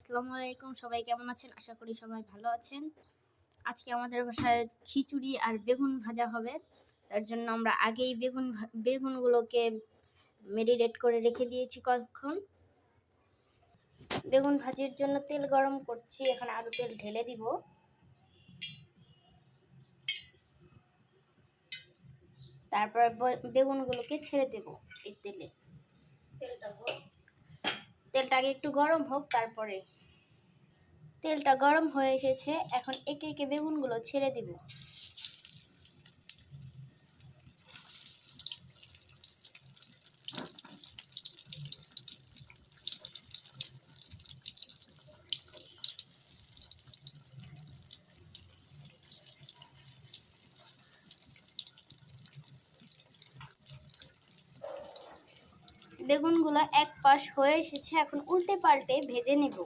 আসসালামু আলাইকুম, সবাই কেমন আছেন? আশা করি সবাই ভালো আছেন। আজকে আমাদের বাসায় খিচুড়ি আর বেগুন ভাজা হবে। তার জন্য আমরা আগেই বেগুনগুলোকে মেরিনেট করে রেখে দিয়েছি কতক্ষণ। বেগুন ভাজির জন্য তেল গরম করছি, এখানে আরো তেল ঢেলে দিব। তারপর বেগুনগুলোকে ছেড়ে দেব এই তেলে। তেলটা আগে একটু গরম হোক, তারপরে তেলটা গরম হয়ে এসেছে, এখন একে একে বেগুনগুলো ছেড়ে দিব। বেগুনগুলো এক পাশ হয়ে এসেছে, এখন উল্টে পাল্টে ভেজে নেব।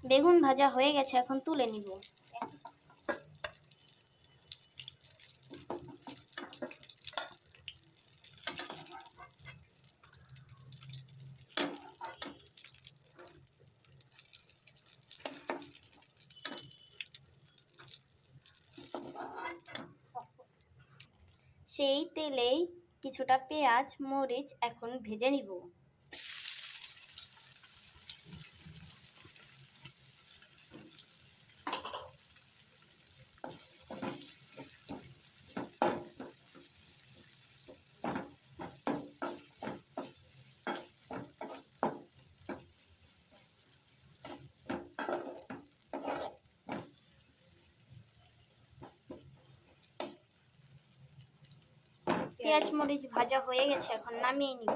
বেগুন ভাজা হয়ে গেছে, এখন তুলে নিব। সেই তেলেই কিছুটা পেঁয়াজ মরিচ এখন ভেজে নিব। পেঁয়াজ মরিচ ভাজা হয়ে গেছে, এখন নামিয়ে নিব।